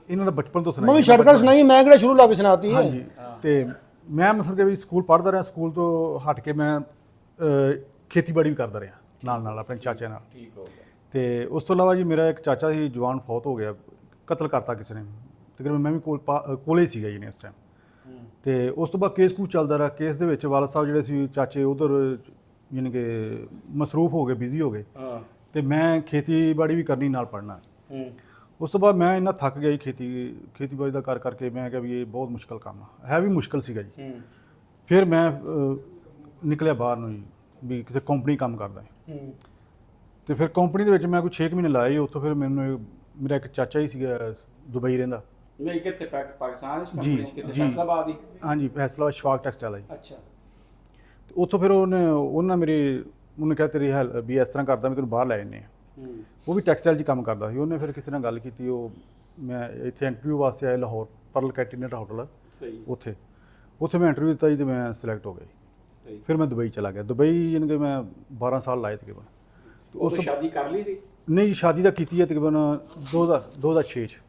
ਇਹਨਾਂ ਦਾ ਬਚਪਨ ਤੋਂ ਮੈਂ ਸੁਣਾਈ ਵੀ ਸ਼ਾਰਟਕਟ ਸੁਣਾਈ, ਮੈਂ ਕਿਹੜਾ ਸ਼ੁਰੂ ਲਾ ਕੇ ਸੁਣਾਤੀ ਹੈ। ਹਾਂਜੀ ਤੇ ਮੈਂ ਮਤਲਬ ਕਿ ਵੀ ਸਕੂਲ ਪੜ੍ਹਦਾ ਰਿਹਾ, ਸਕੂਲ ਤੋਂ ਹਟ ਕੇ ਮੈਂ ਖੇਤੀਬਾੜੀ ਵੀ ਕਰਦਾ ਰਿਹਾ ਨਾਲ ਆਪਣੇ ਚਾਚੇ ਨਾਲ। ਠੀਕ ਹੋ ਗਿਆ। ਤੇ ਉਸ ਤੋਂ ਇਲਾਵਾ ਜੀ ਮੇਰਾ ਇੱਕ ਚਾਚਾ ਸੀ, ਜਵਾਨ ਫੌਤ ਹੋ ਗਿਆ, ਕਤਲ ਕਰਤਾ ਕਿਸੇ ਨੇ, ਤਕਰੀਬਨ ਮੈਂ ਵੀ ਕੋਲੇ ਸੀਗਾ ਜੀ ਇਸ ਟਾਈਮ। ਤੇ ਉਸ ਤੋਂ ਬਾਅਦ ਕੇਸ ਕੂਸ ਚੱਲਦਾ ਰਿਹਾ, ਕੇਸ ਦੇ ਵਿੱਚ ਵਾਲਦ ਸਾਹਿਬ ਜਿਹੜੇ ਸੀ ਚਾਚੇ ਉਧਰ ਯਾਨੀ ਕਿ ਮਸਰੂਫ ਹੋ ਗਏ, ਬਿਜ਼ੀ ਹੋ ਗਏ, ਤੇ ਮੈਂ ਖੇਤੀਬਾੜੀ ਵੀ ਕਰਨੀ ਨਾਲ ਪੜ੍ਹਨਾ। ਉਸ ਤੋਂ ਬਾਅਦ ਮੈਂ ਇੰਨਾ ਥੱਕ ਗਿਆ ਜੀ ਖੇਤੀਬਾੜੀ ਦਾ ਕਰ ਕਰਕੇ, ਮੈਂ ਕਿਹਾ ਵੀ ਇਹ ਬਹੁਤ ਮੁਸ਼ਕਲ ਕੰਮ ਹੈ ਵੀ ਮੁਸ਼ਕਲ ਸੀਗਾ ਜੀ। ਫਿਰ ਮੈਂ ਨਿਕਲਿਆ ਬਾਹਰ ਨੂੰ ਜੀ, ਵੀ ਕਿਸੇ ਕੰਪਨੀ ਕੰਮ ਕਰਦਾ। ਤੇ ਫਿਰ ਕੰਪਨੀ ਦੇ ਵਿੱਚ ਮੈਂ ਕੋਈ 6 ਮਹੀਨੇ ਲਾਏ, ਉੱਥੋਂ ਫਿਰ ਮੈਨੂੰ ਮੇਰਾ ਇੱਕ ਚਾਚਾ ਹੀ ਸੀਗਾ ਦੁਬਈ ਰਹਿੰਦਾ। ਨਹੀਂ ਕਿੱਥੇ ਪਾਕਿਸਤਾਨ ਚ ਜੀ, ਕੰਪਨੀ ਕਿੱਥੇ ਜੀ। ਫੈਸਲਾਬਾਦ ਹੀ? ਹਾਂਜੀ ਫੈਸਲਾ ਸ਼ਵਾਕ ਟੈਕਸਟਾਈਲ ਹੈ ਜੀ। ਅੱਛਾ ਤੇ ਉੱਥੋਂ ਫਿਰ ਉਹਨੇ ਕਿਹਾ ਤੇਰੀ ਹੈਲਪ ਵੀ ਇਸ ਤਰ੍ਹਾਂ ਕਰਦਾ, ਮੈਂ ਤੈਨੂੰ ਬਾਹਰ ਲੈ ਜਾਂਦੇ ਆ। ਉਹ ਵੀ ਟੈਕਸਟਾਈਲ 'ਚ ਕੰਮ ਕਰਦਾ ਸੀ। ਉਹਨੇ ਫਿਰ ਕਿਸੇ ਨਾਲ ਗੱਲ ਕੀਤੀ, ਮੈਂ ਇੱਥੇ ਇੰਟਰਵਿਊ ਵਾਸਤੇ ਆਇਆ ਲਾਹੌਰ, ਪਰਲ ਕੈਂਟੀਨੇਟ ਹੋਟਲ ਸਹੀ। ਉੱਥੇ ਮੈਂ ਇੰਟਰਵਿਊ ਦਿੱਤਾ ਜੀ ਤੇ ਮੈਂ ਸਿਲੈਕਟ ਹੋ ਗਿਆ। ਸਹੀ। ਫਿਰ ਮੈਂ ਦੁਬਈ ਚਲਾ ਗਿਆ। ਦੁਬਈ ਯਾਨੀ ਕਿ ਮੈਂ 12 ਸਾਲ ਲਾਏ ਤਕਰੀਬਨ। ਉਸ ਤੋਂ ਸ਼ਾਦੀ ਕਰ ਲਈ ਸੀ? ਨਹੀਂ ਜੀ ਸ਼ਾਦੀ ਤਾਂ ਕੀਤੀ ਹੈ ਤਕਰੀਬਨ 2006 ਚ।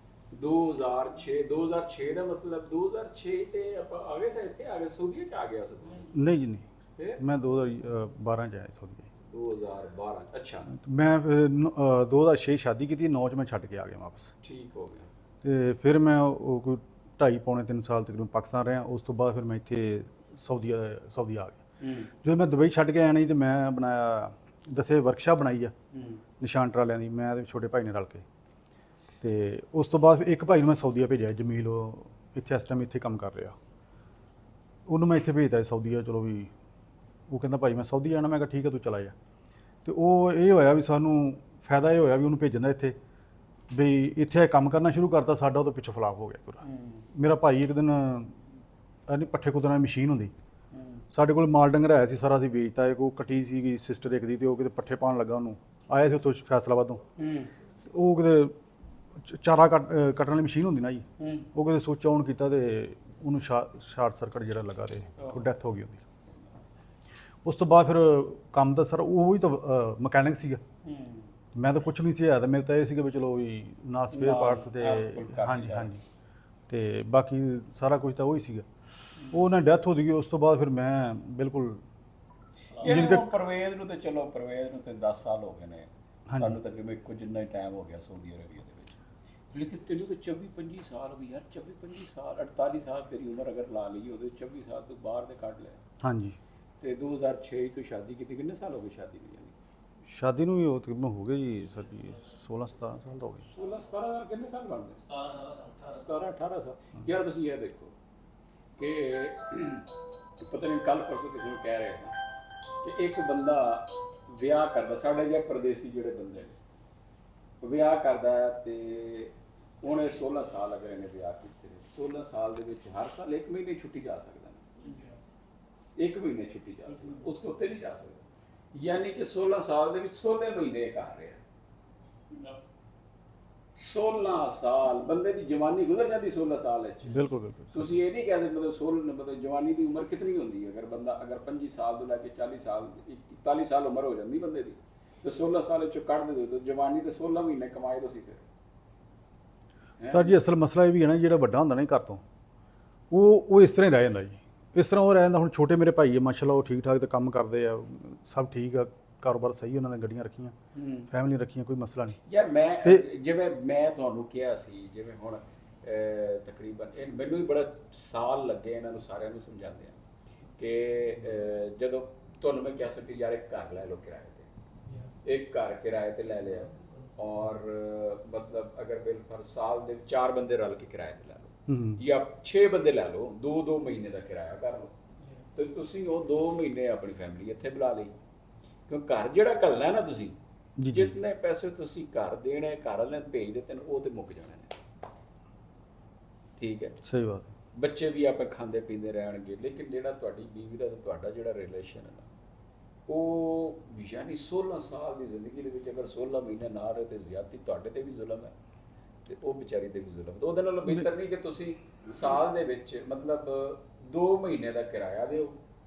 2006 ਦਾ ਮਤਲਬ 2006 ਤੇ ਆਪਾਂ ਆ ਗਏ ਸੀ ਇੱਥੇ, ਆ ਗਏ ਸਊਦੀਆ ਚ ਆ ਗਿਆ ਸੀ? ਨਹੀਂ ਜੀ ਨਹੀਂ, ਮੈਂ 2012 ਚ ਆਇਆ ਸਊਦੀ। 2012 ਅੱਛਾ। ਮੈਂ ਫਿਰ 2006 ਸ਼ਾਦੀ ਕੀਤੀ, 9 ਚ ਮੈਂ ਛੱਡ ਕੇ ਆ ਗਿਆ ਵਾਪਸ। ਠੀਕ ਹੋ ਗਿਆ। ਤੇ ਫਿਰ ਮੈਂ ਉਹ ਕੋਈ 2.5 ਪੌਣੇ 3 ਸਾਲ ਤਕਰੀਬਨ ਪਾਕਿਸਤਾਨ ਰਿਹਾ। ਉਸ ਤੋਂ ਬਾਅਦ ਫਿਰ ਮੈਂ ਇੱਥੇ ਸਾਊਦੀ ਆ ਗਿਆ। ਜਦੋਂ ਮੈਂ ਦੁਬਈ ਛੱਡ ਕੇ ਆਇਆ ਨਹੀਂ ਤੇ ਮੈਂ ਬਣਾਇਆ ਦੱਸੇ ਵਰਕਸ਼ਾਪ ਬਣਾਈ ਆ ਨਿਸ਼ਾਨ ਟਰਾਲਿਆਂ ਦੀ, ਮੈਂ ਤੇ ਛੋਟੇ ਭਾਈ ਨੇ ਰਲ ਕੇ। ਤੇ ਉਸ ਤੋਂ ਬਾਅਦ ਇੱਕ ਭਾਈ ਨੂੰ ਮੈਂ ਸਾਊਦੀਆ ਭੇਜਿਆ, ਜਮੀਲ, ਉਹ ਇੱਥੇ ਇਸ ਟਾਈਮ ਇੱਥੇ ਕੰਮ ਕਰ ਰਿਹਾ। ਉਹਨੂੰ ਮੈਂ ਇੱਥੇ ਭੇਜਤਾ ਸਾਊਦੀਆ। ਚਲੋ ਵੀ ਉਹ ਕਹਿੰਦਾ ਭਾਈ ਮੈਂ ਸਾਊਦੀ ਜਾਣਾ। ਮੈਂ ਕਿਹਾ ਠੀਕ ਹੈ ਤੂੰ ਚਲਾ ਜਾ। ਤੇ ਉਹ ਇਹ ਹੋਇਆ ਵੀ ਸਾਨੂੰ ਫਾਇਦਾ ਇਹ ਹੋਇਆ ਵੀ ਉਹਨੂੰ ਭੇਜਣ ਦਾ ਇੱਥੇ, ਵੀ ਇੱਥੇ ਕੰਮ ਕਰਨਾ ਸ਼ੁਰੂ ਕਰਤਾ। ਸਾਡਾ ਉਹ ਤੋਂ ਪਿੱਛੋਂ ਫਲਾਪ ਹੋ ਗਿਆ ਪੂਰਾ। ਮੇਰਾ ਭਾਈ ਇੱਕ ਦਿਨ ਨਹੀਂ ਪੱਠੇ ਕੁਤਰਨ ਵਾਲੀ ਮਸ਼ੀਨ ਹੁੰਦੀ, ਸਾਡੇ ਕੋਲ ਮਾਲ ਡੰਗਰ ਆਇਆ ਸੀ ਸਾਰਾ, ਅਸੀਂ ਵੇਚਤਾ। ਇੱਕ ਉਹ ਕੱਟੀ ਸੀਗੀ ਸਿਸਟਰ ਇੱਕ ਦੀ, ਤੇ ਉਹ ਕਿਤੇ ਪੱਠੇ ਪਾਉਣ ਲੱਗਾ, ਉਹਨੂੰ ਆਇਆ ਸੀ ਉੱਥੋਂ ਫੈਸਲਾਬਾਦੋਂ। ਉਹ ਕਿਤੇ ਚਾਰਾ ਕੱਟਣ ਵਾਲੀ ਮਸ਼ੀਨ ਹੁੰਦੀ ਨਾ ਜੀ, ਉਹ ਕਿਤੇ ਸੁੱਚ ਆਨ ਕੀਤਾ ਤੇ ਉਹਨੂੰ ਸ਼ਾਰਟ ਸਰਕਟ ਜਿਹੜਾ ਲੱਗਾ ਤੇ ਉਹ ਡੈਥ ਹੋ ਗਈ ਉਹਦੀ। ਉਸ ਤੋਂ ਬਾਅਦ ਫਿਰ ਕੰਮ ਤਾਂ ਸਰ ਉਹ ਹੀ ਤਾਂ ਮਕੈਨਿਕ ਸੀਗਾ, ਮੈਂ ਤਾਂ ਕੁਝ ਨਹੀਂ ਸੀ ਆਇਆ। ਤਾਂ ਮੇਰੇ ਤਾਂ ਇਹ ਸੀਗਾ ਵੀ ਚਲੋ ਵੀ ਨਾਲ ਸਪੇਅਰ ਪਾਰਟਸ ਤੇ ਹਾਂਜੀ ਤੇ ਬਾਕੀ ਸਾਰਾ ਕੁਝ ਤਾਂ ਉਹੀ ਸੀਗਾ। ਉਹ ਨਾ ਡੈਥ ਹੋ ਗਈ। ਉਸ ਤੋਂ ਬਾਅਦ ਫਿਰ ਮੈਂ ਬਿਲਕੁਲ ਪਰਵੇਜ਼ ਨੂੰ ਤੇ ਚਲੋ ਪਰਵੇਜ਼ ਨੂੰ ਤੇ 10 ਸਾਲ ਹੋ ਗਏ ਨੇ, ਸਾਨੂੰ ਤਕਰੀਬਨ ਇੱਕੋ ਜਿੰਨਾ ਹੀ ਟਾਈਮ ਹੋ ਗਿਆ ਸਾਊਦੀ ਅਰਬੀਆ ਦੇ ਵਿੱਚ। ਲੇਕਿਨ ਤੈਨੂੰ ਤਾਂ 24-25 ਸਾਲ ਹੋ ਗਏ ਯਾਰ, 24-25 ਸਾਲ 48 ਸਾਲ ਤੇਰੀ ਉਮਰ ਅਗਰ ਲਾ ਲਈ, ਉਹਦੇ 24 ਸਾਲ ਤੋਂ ਬਾਹਰ ਦੇ ਕੱਢ ਲਿਆ। ਹਾਂਜੀ। ਤੇ 2006 ਤੋਂ ਸ਼ਾਦੀ ਕੀਤੀ, ਕਿੰਨੇ ਸਾਲ ਹੋ ਗਏ ਸ਼ਾਦੀ ਨੂੰ? ਸ਼ਾਦੀ ਨੂੰ ਵੀ ਉਹ ਤਕਰੀਬਨ ਹੋ ਗਏ ਜੀ ਸਰ ਜੀ 16-17 ਸਾਲ ਹੋ ਗਏ। 16-17 ਸਾਲ ਕਿੰਨੇ ਸਾਲ ਬਣਦੇ? 17-18 ਸਾਲ। ਯਾਰ ਤੁਸੀਂ ਇਹ ਦੇਖੋ ਕਿ ਪਤਾ ਨਹੀਂ ਕੱਲ ਪਰਸੋਂ ਕਿਸੇ ਨੂੰ ਕਹਿ ਰਿਹਾ ਸੀ ਕਿ ਇੱਕ ਬੰਦਾ ਵਿਆਹ ਕਰਦਾ, ਸਾਡੇ ਜਿਹੇ ਪਰਦੇਸੀ ਜਿਹੜੇ ਬੰਦੇ ਨੇ ਵਿਆਹ ਕਰਦਾ ਤੇ ਉਹਨੇ 16 ਸਾਲ ਅਗਰ ਇਹਨੇ ਵਿਆਹ ਕੀਤੇ, 16 ਸਾਲ ਦੇ ਵਿੱਚ ਹਰ ਸਾਲ 1 ਮਹੀਨੇ ਛੁੱਟੀ ਜਾ ਸਕਦਾ, 1 ਮਹੀਨੇ ਛੁੱਟੀ ਜਾ ਸਕਦਾ, ਉਸ ਤੋਂ ਉੱਤੇ ਨਹੀਂ ਜਾ ਸਕਦਾ। ਯਾਨੀ ਕਿ 16 ਸਾਲ ਦੇ ਵਿੱਚ 16 ਮਹੀਨੇ ਕਰ ਰਿਹਾ। 16 ਸਾਲ ਬੰਦੇ ਦੀ ਜਵਾਨੀ ਗੁਜ਼ਰ ਜਾਂਦੀ 16 ਸਾਲ ਵਿੱਚ। ਬਿਲਕੁਲ ਤੁਸੀਂ ਇਹ ਨਹੀਂ ਕਹਿ ਸਕਦੇ ਮਤਲਬ 16 ਮਤਲਬ ਜਵਾਨੀ ਦੀ ਉਮਰ ਕਿਤਨੀ ਹੁੰਦੀ ਹੈ? ਅਗਰ ਬੰਦਾ 25 ਸਾਲ ਤੋਂ ਲੈ ਕੇ 40 ਸਾਲ 41 ਸਾਲ ਉਮਰ ਹੋ ਜਾਂਦੀ ਬੰਦੇ ਦੀ, ਤੇ 16 ਸਾਲ ਵਿੱਚੋਂ ਕੱਢ ਦਿਓ ਤਾਂ ਜਵਾਨੀ ਦੇ 16 ਮਹੀਨੇ ਕਮਾਏ ਤੁਸੀਂ ਫਿਰ। ਸਰ ਜੀ ਅਸਲ ਮਸਲਾ ਇਹ ਵੀ ਹੈ ਨਾ, ਜਿਹੜਾ ਵੱਡਾ ਹੁੰਦਾ ਨਾ ਘਰ ਤੋਂ, ਉਹ ਇਸ ਤਰ੍ਹਾਂ ਹੀ ਰਹਿ ਜਾਂਦਾ ਜੀ। ਇਸ ਤਰ੍ਹਾਂ ਉਹ ਰਹਿ ਜਾਂਦਾ। ਹੁਣ ਛੋਟੇ ਮੇਰੇ ਭਾਈ ਹੈ ਮਾਸ਼ਾਅੱਲਾ, ਉਹ ਠੀਕ ਠਾਕ ਤੇ ਕੰਮ ਕਰਦੇ ਆ, ਸਭ ਠੀਕ ਆ, ਕਾਰੋਬਾਰ ਸਹੀ, ਉਹਨਾਂ ਨੇ ਗੱਡੀਆਂ ਰੱਖੀਆਂ, ਫੈਮਿਲੀ ਰੱਖੀਆਂ, ਕੋਈ ਮਸਲਾ ਨਹੀਂ। ਯਾਰ ਮੈਂ ਜਿਵੇਂ ਮੈਂ ਤੁਹਾਨੂੰ ਕਿਹਾ ਸੀ, ਜਿਵੇਂ ਹੁਣ ਤਕਰੀਬਨ ਇਹ ਮੈਨੂੰ ਵੀ ਬੜਾ ਸਾਲ ਲੱਗੇ ਇਹਨਾਂ ਨੂੰ ਸਾਰਿਆਂ ਨੂੰ ਸਮਝਾਉਂਦੇ ਆ ਕਿ ਜਦੋਂ ਤੁਹਾਨੂੰ ਮੈਂ ਕਿਹਾ ਸੀ ਕਿ ਯਾਰ ਇੱਕ ਘਰ ਲੈ ਲਓ ਕਿਰਾਏ ਤੇ, ਇੱਕ ਘਰ ਕਿਰਾਏ ਤੇ ਲੈ ਲਿਆ, ਔਰ ਮਤਲਬ ਅਗਰ ਬਿਲਕੁਲ ਸਾਲ ਦੇ 4 ਬੰਦੇ ਰਲ ਕੇ ਕਿਰਾਏ ਤੇ ਲੈ ਲਓ ਜਾਂ 6 ਬੰਦੇ ਲੈ ਲਓ, 2-2 ਮਹੀਨੇ ਦਾ ਕਿਰਾਇਆ ਕਰ ਲਓ, ਤੇ ਤੁਸੀਂ ਉਹ 2 ਮਹੀਨੇ ਆਪਣੀ ਫੈਮਿਲੀ ਇੱਥੇ ਬੁਲਾ ਲਈ। ਕਿਉਂ ਘਰ ਜਿਹੜਾ ਘੱਲਣਾ ਨਾ ਤੁਸੀਂ, ਜਿੰਨੇ ਪੈਸੇ ਤੁਸੀਂ ਘਰ ਦੇਣੇ, ਘਰ ਵਾਲਿਆਂ ਨੂੰ ਭੇਜ ਦਿੱਤੇ ਨੇ, ਉਹ ਤੇ ਮੁੱਕ ਜਾਣੇ ਨੇ। ਠੀਕ ਹੈ, ਸਹੀ ਬਾਤ। ਬੱਚੇ ਵੀ ਆਪੇ ਖਾਂਦੇ ਪੀਂਦੇ ਰਹਿਣਗੇ, ਲੇਕਿਨ ਜਿਹੜਾ ਤੁਹਾਡੀ ਬੀਵੀ ਦਾ ਤੇ ਤੁਹਾਡਾ ਜਿਹੜਾ ਰਿਲੇਸ਼ਨ ਹੈ ਨਾ, ਉਹ ਯਾਨੀ 16 ਸਾਲ ਦੀ ਜ਼ਿੰਦਗੀ ਦੇ ਵਿੱਚ ਅਗਰ 16 ਮਹੀਨੇ ਨਾ ਰਹੇ ਤੇ ਜ਼ਿਆਦਤੀ ਤੁਹਾਡੇ ਤੇ ਵੀ ਜ਼ੁਲਮ ਹੈ ਤੇ ਉਹ ਵਿਚਾਰੀ ਤੇ ਵੀ ਜ਼ੁਲਮ। ਉਹਦੇ ਨਾਲ ਬਿਹਤਰ ਨਹੀਂ ਕਿ ਤੁਸੀਂ ਸਾਲ ਦੇ ਵਿੱਚ मतलब 2 महीने का किराया दो,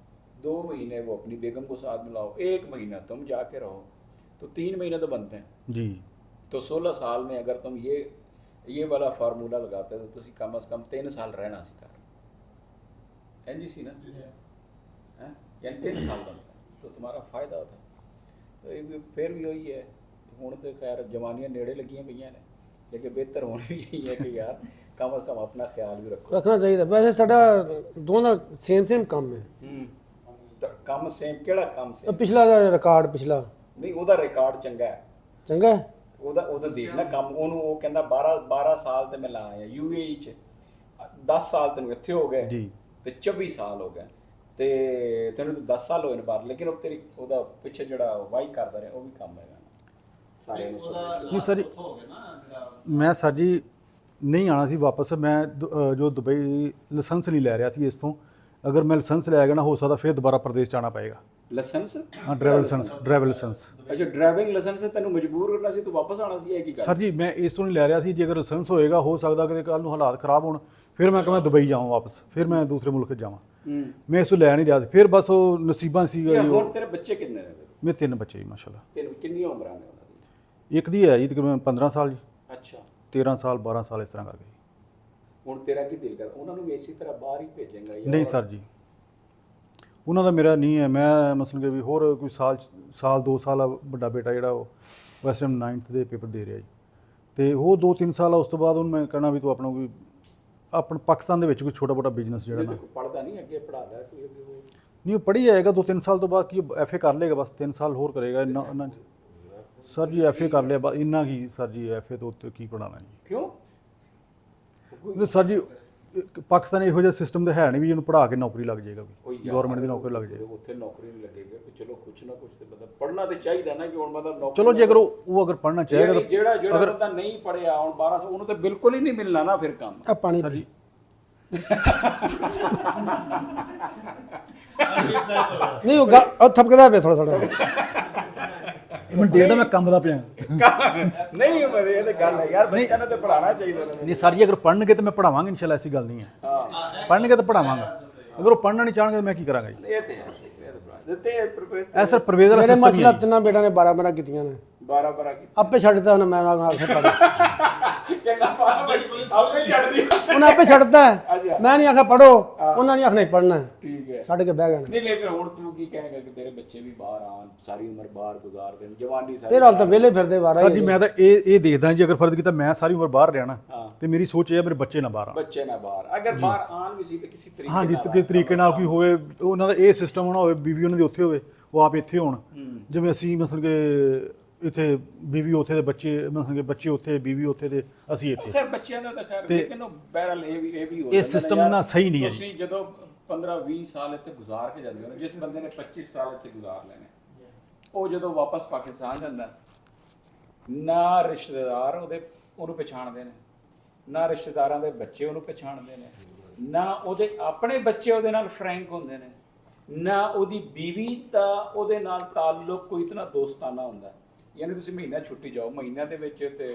2 महीने वो अपनी बेगम को साथ में लाओ, 1 महीना तुम जाके रहो, तो 3 महीने तो बनते हैं जी। तो 16 साल में अगर तुम ये वाला फार्मूला लगाते तो तुम कम से कम 3 साल रहना सिखा एनजीसी ना है, यानी 3 साल बनता है तो तुम्हारा फ़ायदा होता है। तो ये फिर भी वही है, हूँ तो खैर जवानियाँ नेड़े लगियां पई ने, लेकिन बेहतर होना भी यही है कि यार कम से कम अपना ख्याल भी रखो, रखना चाहिए। वैसे साडा दोनों सेम काम है। ਕੰਮ ਸੇਮ ਕਿਹੜਾ ਕੰਮ ਸੇਮ? पिछला रिकॉर्ड पिछला ਨਹੀਂ ਉਹਦਾ ਰਿਕਾਰਡ ਚੰਗਾ ਹੈ, चंगा है। ਉਹਦਾ ਦੇਖਣਾ ਕੰਮ ਉਹਨੂੰ, ਉਹ ਕਹਿੰਦਾ 12 ਸਾਲ ਤੇ ਮੈਂ ਲਾ ਆਇਆ ਯੂਏਈ ਚ, 10 ਸਾਲ ਤੈਨੂੰ ਇੱਥੇ ਹੋ ਗਏ ਜੀ ਤੇ 24 ਸਾਲ ਹੋ ਗਏ ਤੇ ਤੈਨੂੰ ਤਾਂ 10 ਸਾਲ ਹੋਏ ਨੇ ਬਾਹਰ, ਲੇਕਿਨ ਉਹ ਤੇਰੀ ਉਹਦਾ ਪਿੱਛੇ ਜਿਹੜਾ ਵਾਈ ਕਰਦਾ ਰਿਹਾ ਉਹ ਵੀ ਕੰਮ ਹੈਗਾ ਸਾਰਿਆਂ ਨੂੰ। ਨਹੀਂ ਸਰ ਮੈਂ ਸਰ ਜੀ ਨਹੀਂ ਆਣਾ ਸੀ ਵਾਪਸ। ਮੈਂ ਜੋ ਦੁਬਈ ਲਾਇਸੈਂਸ ਨਹੀਂ ਲੈ ਰਿਹਾ ਸੀ ਇਸ ਤੋਂ, ਅਗਰ ਮੈਂ ਲਾਇਸੈਂਸ ਲੈ ਗਿਆ ਨਾ, ਹੋ ਸਕਦਾ ਫਿਰ ਦੁਬਾਰਾ ਪ੍ਰਦੇਸ਼ ਜਾਣਾ ਪਏਗਾ। ਲਾਇਸੈਂਸ? ਹਾਂ, ਡਰਾਈਵਰ ਲਾਇਸੈਂਸ। ਅੱਛਾ, ਡਰਾਈਵਿੰਗ ਲਾਇਸੈਂਸ ਤੈਨੂੰ ਮਜਬੂਰ ਕਰਨਾ ਸੀ ਤੂੰ ਵਾਪਸ ਆਣਾ ਸੀ, ਇਹ ਕੀ ਗੱਲ? ਸਰ ਜੀ ਮੈਂ ਇਸ ਤੋਂ ਨਹੀਂ ਲੈ ਰਿਹਾ ਸੀ, ਜੇਕਰ ਲਾਇਸੈਂਸ ਹੋਏਗਾ ਹੋ ਸਕਦਾ ਕਿ ਕੱਲ ਨੂੰ ਹਾਲਾਤ ਖਰਾਬ ਹੋਣ, ਫਿਰ ਮੈਂ ਕਹਾਂ ਦੁਬਈ ਜਾਵਾਂ ਵਾਪਸ, ਫਿਰ ਮੈਂ ਦੂਸਰੇ ਮੁਲਕ ਜਾਵਾਂ। ਮੈਂ ਇਸ ਤੋਂ ਲੈ ਨਹੀਂ ਰਿਹਾ ਸੀ, ਫਿਰ ਬਸ ਉਹ ਨਸੀਬਾਂ ਸੀਗਾ ਜੀ। ਹੋਰ ਤੇਰੇ ਬੱਚੇ ਕਿੰਨੇ ਨੇ? ਮੇਰੇ 3 ਬੱਚੇ ਜੀ ਮਾਸ਼ਾਅੱਲਾ। ਤੇਰੇ ਕਿੰਨੀਆਂ ਉਮਰਾਂ ਨੇ ਉਹਨਾਂ ਦੀ? ਇੱਕ ਦੀ ਹੈ ਜੀ ਤਕਰੀਬਨ 15 ਸਾਲ ਜੀ, ਅੱਛਾ 13 ਸਾਲ 12 ਸਾਲ ਇਸ ਤਰ੍ਹਾਂ ਕਰਕੇ। ਹੁਣ ਤੇਰਾ ਕੀ ਦਿਲ ਕਰਦਾ ਉਹਨਾਂ ਨੂੰ ਵੀ ਇਸੇ ਤਰ੍ਹਾਂ ਬਾਹਰ ਹੀ ਭੇਜੇਂਗਾ? ਨਹੀਂ ਸਰ ਜੀ, ਉਹਨਾਂ ਦਾ ਮੇਰਾ ਨਹੀਂ ਹੈ। ਮੈਂ ਮਸਲਨ ਕਿ ਵੀ ਹੋਰ ਕੋਈ ਸਾਲ 2 ਸਾਲ ਵੱਡਾ ਬੇਟਾ ਜਿਹੜਾ ਉਹ ਵੈਸੇ 9th ਦੇ ਪੇਪਰ ਦੇ ਰਿਹਾ ਜੀ, ਤੇ ਉਹ 2-3 ਸਾਲ ਆ, ਉਸ ਤੋਂ ਬਾਅਦ ਉਹਨੂੰ ਮੈਂ ਕਹਿਣਾ ਵੀ ਤੂੰ ਆਪਣਾ ਕੋਈ ਆਪਣਾ ਪਾਕਿਸਤਾਨ ਦੇ ਵਿੱਚ ਕੋਈ ਛੋਟਾ ਮੋਟਾ ਬਿਜ਼ਨਸ ਜਿਹੜਾ ਜੇ ਨਾ ਕੋਈ ਪੜਦਾ ਨਹੀਂ ਅੱਗੇ ਪੜਾ ਲੈ ਕੋਈ ਅੱਗੇ ਹੋਰ। ਨਹੀਂ ਉਹ ਪੜ੍ਹੀ ਜਾਏਗਾ 2-3 ਸਾਲ ਤੋਂ ਬਾਅਦ ਕੀ ਐਫਏ ਕਰ ਲਏਗਾ ਬਸ 3 ਸਾਲ ਹੋਰ ਕਰੇਗਾ ਇੰਨਾ ਸਰ ਜੀ ਐਫਏ ਕਰ ਲਿਆ ਬਸ ਇੰਨਾ ਕੀ ਸਰ ਜੀ ਐਫਏ ਤੋਂ ਉੱਤੇ ਕੀ ਪੜਾਉਣਾ ਜੀ ਕਿਉਂ ਨਹੀਂ ਸਰ ਜੀ ਪਾਕਿਸਤਾਨ ਇਹੋ ਜਿਹਾ ਸਿਸਟਮ ਤਾਂ ਹੈ ਨਹੀਂ ਵੀ ਇਹਨੂੰ ਪੜ੍ਹਾ ਕੇ ਨੌਕਰੀ ਲੱਗ ਜਾਏਗਾ ਕੋਈ ਵੀ ਯਾਰ ਗਵਰਨਮੈਂਟ ਦੀ ਨੌਕਰੀ ਲੱਗ ਜਾਏਗੀ ਉੱਥੇ ਨੌਕਰੀ ਨਹੀਂ ਲੱਗੇਗੀ ਕਿ ਚਲੋ ਕੁਛ ਨਾ ਕੁਛ ਤੇ ਮਤਲਬ ਪੜਨਾ ਤੇ ਚਾਹੀਦਾ ਨਾ ਕਿ ਹੁਣ ਮਤਲਬ ਨੌਕਰੀ ਚਲੋ ਜੇ ਅਗਰ ਉਹ ਅਗਰ ਪੜ੍ਹਨਾ ਚਾਹੇਗਾ ਤਾਂ ਜਿਹੜਾ ਬੰਦਾ ਨਹੀਂ ਪੜਿਆ ਹੁਣ 1200 ਉਹਨੂੰ ਤਾਂ ਬਿਲਕੁਲ ਹੀ ਨਹੀਂ ਮਿਲਣਾ ਨਾ ਫਿਰ ਕੰਮ ਆ ਪਾਣੀ ਸਰ ਜੀ ਨਹੀਂ ਉਹ ਥਪਕਦਾ ਪਿਆ ਥੋੜਾ ਥੋੜਾ ਮੈਨੂੰ ਦੇਖਦਾ ਮੈਂ ਕੰਮ ਦਾ ਪਿਆ ਨਹੀਂ ਮਰੇ ਇਹ ਤਾਂ ਗੱਲ ਹੈ ਯਾਰ ਬੱਚਿਆਂ ਨੂੰ ਤਾਂ ਪੜਾਉਣਾ ਚਾਹੀਦਾ ਨਹੀਂ ਸਰ ਜੀ ਅਗਰ ਪੜ੍ਹਨਗੇ ਤਾਂ ਮੈਂ ਪੜਾਵਾਂਗਾ ਇਨਸ਼ਾਅੱਲਾ ਐਸੀ ਗੱਲ ਨਹੀਂ ਹੈ ਹਾਂ ਪੜ੍ਹਨਗੇ ਤਾਂ ਪੜਾਵਾਂਗਾ ਅਗਰ ਉਹ ਪੜ੍ਹਨਾ ਨਹੀਂ ਚਾਹਣਗੇ ਤਾਂ ਮੈਂ ਕੀ ਕਰਾਂਗਾ ਜੀ ਇਹ ਤੇ ਦਿੱਤੇ ਇਹ ਸਰ ਪ੍ਰਵੇਦ ਵਾਲਾ ਮੇਰੇ ਸਿਸਟਮ ਮਸਲਾ ਤਿੰਨਾਂ ਬੇਟਾਂ ਨੇ 12 ਕੀਤੀਆਂ ਨੇ 12 ਕੀ ਆਪੇ ਛੱਡਤਾ ਉਹਨੇ ਮੈਂ ਆਖੇ ਪੜ ਕਹਿੰਦਾ ਪਾ ਭਾਈ ਆਪੇ ਛੱਡ ਦਿਓ ਉਹਨੇ ਆਪੇ ਛੱਡਤਾ ਅੱਛਾ। ਮੈਂ ਨਹੀਂ ਆਖਿਆ ਪੜੋ ਉਹਨਾਂ ਨੇ ਆਖਣਾ ਪੜਨਾ ਠੀਕ ਹੈ ਛੱਡ ਕੇ ਬਹਿ ਗਏ ਨੇ। ਨਹੀਂ ਲੇਕਿਨ ਹੁਣ ਤੂੰ ਕੀ ਕਹੇਗਾ ਕਿ ਤੇਰੇ ਬੱਚੇ ਵੀ ਬਾਹਰ ਆਣ ਸਾਰੀ ਉਮਰ ਬਾਹਰ ਗੁਜ਼ਾਰ ਦੇਣ ਜਵਾਨੀ ਸਾਰੀ ਫਿਰ ਹਾਲ ਤਾਂ ਵਿਹਲੇ ਫਿਰਦੇ ਵਾਰਾ ਸਰ ਜੀ ਮੈਂ ਤਾਂ ਇਹ ਦੇਖਦਾ ਜੀ ਅਗਰ ਫਰਜ਼ ਕੀਤਾ ਮੈਂ ਸਾਰੀ ਉਮਰ ਬਾਹਰ ਰਹਿਣਾ ਹਾਂ। ਤੇ ਮੇਰੀ ਸੋਚ ਇਹ ਹੈ ਮੇਰੇ ਬੱਚੇ ਨਾ ਬਾਹਰ ਆਉਣ ਬੱਚੇ ਨਾ ਬਾਹਰ ਅਗਰ ਬਾਹਰ ਆਣ ਵੀ ਸੀ ਤਾਂ ਕਿਸੇ ਤਰੀਕੇ ਹਾਂਜੀ ਨਾਲ ਕਿਸੇ ਤਰੀਕੇ ਨਾਲ ਕੋਈ ਹੋਵੇ ਉਹਨਾਂ ਦਾ ਇਹ ਸਿਸਟਮ ਹੋਣਾ ਹੋਵੇ ਬੀਵੀ ਉਹਨਾਂ ਦੀ ਉੱਥੇ ਹੋਵੇ ਉਹ ਆਪ ਇੱਥੇ ਹੋਣ ਜਿਵੇਂ ਅਸੀਂ ਮਤਲਬ ਕਿ ਇੱਥੇ ਬੀਵੀ ਉੱਥੇ ਦੇ ਬੱਚੇ ਮਤਲਬ ਕਿ ਬੱਚੇ ਉੱਥੇ ਬੀਵੀ ਉੱਥੇ ਦੇ ਅਸੀਂ ਇੱਥੇ ਖੈਰ ਬੱਚਿਆਂ ਦਾ ਤਾਂ ਖੈਰ ਲੇਕਿਨ ਉਹ ਬਹਿਰਲ ਇਹ ਵੀ ਹੋ ਇਹ ਜਾਂਦਾ ਸਿਸਟਮ ਯਾਰ, ਨਾ ਸਹੀ ਨਹੀਂ ਹੈ ਜੀ ਤੁਸੀਂ ਜਦੋਂ 15-20 ਸਾਲ ਇੱਥੇ ਗੁਜ਼ਾਰ ਕੇ ਜਾਂਦੇ ਹੋ ਨਾ, ਜਿਸ ਬੰਦੇ ਨੇ 25 ਸਾਲ ਇੱਥੇ ਗੁਜ਼ਾਰ ਲੈਣੇ ਉਹ ਜਦੋਂ ਵਾਪਸ ਪਾਕਿਸਤਾਨ ਜਾਂਦਾ ਨਾ ਰਿਸ਼ਤੇਦਾਰ ਉਹਨੂੰ ਪਛਾਣਦੇ ਨੇ ਨਾ ਰਿਸ਼ਤੇਦਾਰਾਂ ਦੇ ਬੱਚੇ ਉਹਨੂੰ ਪਛਾਣਦੇ ਨੇ ਨਾ ਉਹਦੇ ਆਪਣੇ ਬੱਚੇ ਉਹਦੇ ਨਾਲ ਫਰੈਂਕ ਹੁੰਦੇ ਨੇ ਨਾ ਉਹਦੀ ਬੀਵੀ ਦਾ ਉਹਦੇ ਨਾਲ ਤਾਲੁਕ ਕੋਈ ਇਤਨਾ ਦੋਸਤਾਨਾ ਹੁੰਦਾ ਯਾਨੀ ਤੁਸੀਂ ਮਹੀਨਾ ਛੁੱਟੀ ਜਾਓ ਮਹੀਨਿਆਂ ਦੇ ਵਿੱਚ ਤੇ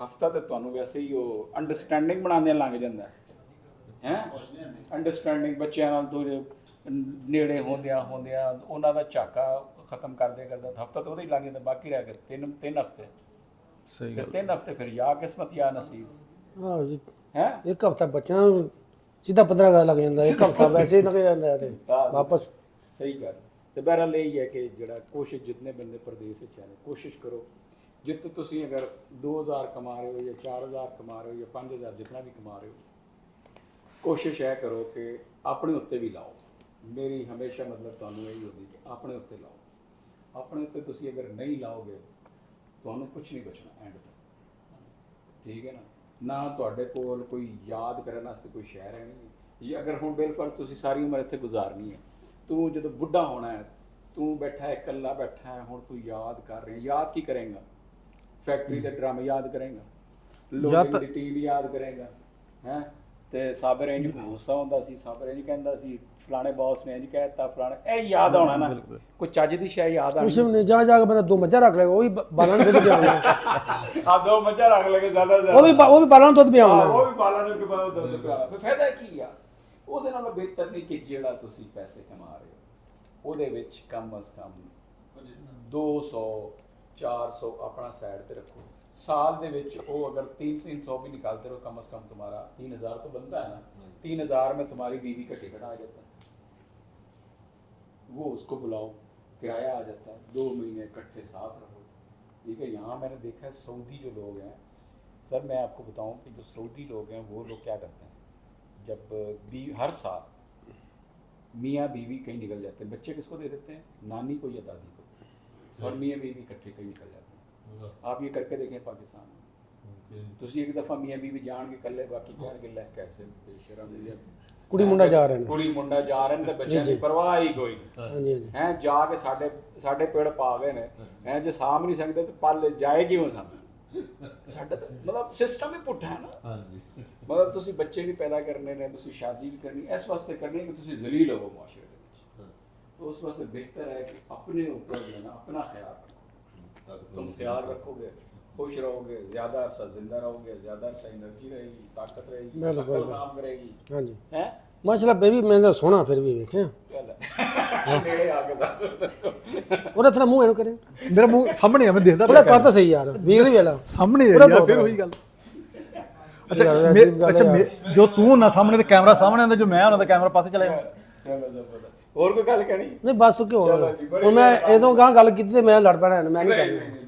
ਹਫਤਾ ਤੇ ਤੁਹਾਨੂੰ ਵੈਸੇ ਹੀ ਉਹ ਅੰਡਰਸਟੈਂਡਿੰਗ ਬਣਾਉਂਦੇ ਲੱਗ ਜਾਂਦਾ ਹੈ ਅੰਡਰਸਟੈਂਡਿੰਗ ਬੱਚਿਆਂ ਨਾਲ ਥੋੜੇ ਨੇੜੇ ਹੁੰਦਿਆਂ ਉਹਨਾਂ ਦਾ ਝਾਕਾ ਖਤਮ ਕਰਦੇ ਹਫਤਾ ਤਾਂ ਉਹਦਾ ਹੀ ਲੱਗ ਜਾਂਦਾ ਬਾਕੀ ਰਹਿ ਗਏ ਤਿੰਨ ਹਫਤੇ ਸਹੀ ਤੇ ਗੱਲ 3 ਹਫਤੇ ਫਿਰ ਯਾ ਕਿਸਮਤ ਯਾ ਨਸੀਬ ਆਹੋ ਜੀ ਹੈ ਇੱਕ ਹਫਤਾ ਬੱਚਿਆਂ ਨੂੰ ਸਿੱਧਾ 15 ਦਾ ਲੱਗ ਜਾਂਦਾ ਇੱਕ ਹਫਤਾ ਵੈਸੇ ਹੀ ਨਿਕਲ ਜਾਂਦਾ ਹੈ ਤੇ ਵਾਪਸ ਸਹੀ ਗੱਲ ਤੇ ਬਹਰਹਾਲ ਇਹ ਹੀ ਹੈ ਕਿ ਜਿਹੜਾ ਕੋਸ਼ਿਸ਼ ਜਿਤਨੇ ਬੰਦੇ ਪ੍ਰਦੇਸ਼ ਵਿੱਚ ਹੈ ਕੋਸ਼ਿਸ਼ ਕਰੋ ਜਿੱਤ ਤੁਸੀਂ ਅਗਰ 2000 ਕਮਾ ਰਹੇ ਹੋ ਜਾਂ 4000 ਕਮਾ ਰਹੇ ਹੋ ਜਾਂ 5000 ਜਿਤਨਾ ਵੀ ਕਮਾ ਰਹੇ ਹੋ ਕੋਸ਼ਿਸ਼ ਇਹ ਕਰੋ ਕਿ ਆਪਣੇ ਉੱਤੇ ਵੀ ਲਾਓ ਮੇਰੀ ਹਮੇਸ਼ਾ ਮਤਲਬ ਤੁਹਾਨੂੰ ਇਹੀ ਹੁੰਦੀ ਕਿ ਆਪਣੇ ਉੱਤੇ ਲਾਓ ਆਪਣੇ ਉੱਤੇ ਤੁਸੀਂ ਅਗਰ ਨਹੀਂ ਲਾਓਗੇ ਤੁਹਾਨੂੰ ਕੁਝ ਨਹੀਂ ਬਚਣਾ ਐਂਡ ਤੱਕ ਠੀਕ ਹੈ ਨਾ ਤੁਹਾਡੇ ਕੋਲ ਕੋਈ ਯਾਦ ਕਰਨ ਵਾਸਤੇ ਕੋਈ ਸ਼ਹਿਰ ਹੈ ਨਹੀਂ ਜੇ ਅਗਰ ਹੁਣ ਬਿਲਕੁਲ ਤੁਸੀਂ ਸਾਰੀ ਉਮਰ ਇੱਥੇ ਗੁਜ਼ਾਰਨੀ ਹੈ ਤੂੰ ਜਦੋਂ ਬੁੱਢਾ ਹੋਣਾ ਹੈ ਤੂੰ ਬੈਠਾ ਹੈ ਇਕੱਲਾ ਬੈਠਾ ਹੈ ਹੁਣ ਤੂੰ ਯਾਦ ਕਰ ਰਿਹਾ ਯਾਦ ਕੀ ਕਰੇਗਾ ਫੈਕਟਰੀ ਦੇ ਡਰਾਮੇ ਯਾਦ ਕਰੇਗਾ ਲੋਡਿੰਗ ਦੀ ਟੀਮ ਯਾਦ ਕਰੇਗਾ ਹੈ ਤੇ ਸਾਬਰ ਇੰਜ ਗੁੱਸਾ ਹੁੰਦਾ ਸੀ ਸਾਬਰ ਇੰਜ ਕਹਿੰਦਾ ਸੀ ਫਲਾਣੇ ਬੌਸ ਨੇ ਇੰਜ ਕਹਿਤਾ ਫਲਾਣੇ ਇਹ ਯਾਦ ਆਉਣਾ ਨਾ ਕੋਈ ਚੱਜ ਦੀ ਸ਼ੈ ਯਾਦ ਆਣੀ ਉਸ ਨੇ ਜਾ ਕੇ ਬੰਦਾ 2 ਮੱਝਾਂ ਰੱਖ ਲਏਗਾ ਉਹ ਵੀ ਬਾਲਾਂ ਨੂੰ ਦੁੱਧ ਪਿਆਉਣਾ ਆ 2 ਮੱਝਾਂ ਰੱਖ ਲਗੇ ਜ਼ਿਆਦਾ ਉਹ ਵੀ ਬਾਲਾਂ ਨੂੰ ਦੁੱਧ ਪਿਆਉਣਾ ਉਹ ਵੀ ਬਾਲਾਂ ਨੂੰ ਕਿ ਪਤਾ ਦੁੱਧ ਪਿਆਉਣਾ ਫਿਰ ਫਾਇਦਾ ਕੀ ਆ ਉਹਦੇ ਨਾਲ ਬਿਹਤਰ ਨਹੀਂ ਕਿ ਜਿਹੜਾ ਤੁਸੀਂ ਪੈਸੇ ਕਮਾ ਰਹੇ ਹੋ ਉਹਦੇ ਵਿੱਚ ਕਮ ਅਜ਼ ਕਮ 200 400 अपना साइड पे रखो साल दे विच वो अगर 300 भी निकालते रहो कम से कम तुम्हारा 3000 तो बनता है ना 3000 में तुम्हारी बीवी का टिकट आ जाता है वो उसको बुलाओ किराया आ जाता है 2 महीने इकट्ठे साथ रहो ठीक है। यहाँ मैंने देखा है सऊदी जो लोग हैं सर मैं आपको बताऊँ कि जो सऊदी लोग हैं वो लोग क्या करते हैं जब हर साल मियाँ बीवी कहीं निकल जाते हैं बच्चे किसको दे देते हैं नानी को या दादी को और मियाँ बीवी इकट्ठे कहीं निकल जाते हैं आप ये करके देखें पाकिस्तान में ਤੁਸੀਂ ਇੱਕ ਦਫਾ ਮੀਆਂ ਬੀਵੀ ਜਾਣ ਕੇ ਇਕੱਲੇ ਬਾਕੀ ਕਹਿਣਗੇ ਲੈ ਕੈਸੇ ਬੇਸ਼ਰਮ ਕੁੜੀ ਮੁੰਡਾ ਜਾ ਰਹੇ ਨੇ ਕੁੜੀ ਮੁੰਡਾ ਜਾ ਰਹੇ ਨੇ ਤੇ ਬੱਚਿਆਂ ਦੀ ਪਰਵਾਹ ਹੀ ਕੋਈ ਨਹੀਂ ਹਾਂਜੀ ਹਾਂਜੀ ਹੈ ਜਾ ਕੇ ਸਾਡੇ ਪੇੜ ਪਾ ਗਏ ਨੇ ਹੈ ਜੇ ਸਾਂਭ ਨਹੀਂ ਸਕਦੇ ਤੇ ਪਲ ਜਾਏ ਕਿਉਂ ਸਾਂਭ ਸਾਡਾ ਮਤਲਬ ਸਿਸਟਮ ਹੀ ਪੁੱਠਾ ਹੈ ਨਾ ਹਾਂਜੀ ਮਤਲਬ ਤੁਸੀਂ ਬੱਚੇ ਵੀ ਪੈਦਾ ਕਰਨੇ ਨੇ ਤੁਸੀਂ ਸ਼ਾਦੀ ਵੀ ਕਰਨੀ ਇਸ ਵਾਸਤੇ ਕਰਨੀ ਕਿ ਤੁਸੀਂ ਜ਼ਲੀਲ ਹੋਵੋ ਮੁਆਸ਼ਰੇ ਦੇ ਵਿੱਚ तो उस वास्ते बेहतर है कि अपने ऊपर जो है ना अपना ख्याल रखो तुम ख्याल रखोगे खुश रहोगे ज़्यादा अरसा जिंदा रहोगे ज़्यादा अरसा एनर्जी रहेगी ताकत रहेगी अकल काम करेगी हाँ जी हैं माशाल्लाह बेबी मैंने सोना फिर भी देखे नेड़े आके दस ਉਹਦਾ ਥੋੜਾ ਮੂੰਹ ਇਹਨੂੰ ਕਰੇ ਮੇਰਾ ਮੂੰਹ ਸਾਹਮਣੇ ਆ ਮੈਂ ਦੇਖਦਾ ਥੋੜਾ ਕਰ ਤਾਂ ਸਹੀ ਯਾਰ ਵੀਰ ਵੀ ਵਾਲਾ ਸਾਹਮਣੇ ਆ ਯਾਰ ਫਿਰ ਉਹੀ ਗੱਲ ਅੱਛਾ ਜੋ ਤੂੰ ਨਾ ਸਾਹਮਣੇ ਤੇ ਕੈਮਰਾ ਸਾਹਮਣੇ ਆਉਂਦਾ ਜੋ ਮੈਂ ਉਹਨਾਂ ਦਾ ਕੈਮਰਾ ਪਾਸੇ ਚਲਾ ਜਾਂਦਾ चलो जबरदस्त और कोई गल कहनी ਨਹੀਂ ਬਸ ਕਿਉਂ ਹੁਣ ਮੈਂ ਇਹਦੋਂ ਗਾਂ ਗੱਲ ਕੀਤੀ ਤੇ ਮੈਂ ਲੜ ਪੈਣਾ ਮੈਂ ਨਹੀਂ ਕਰਨੀ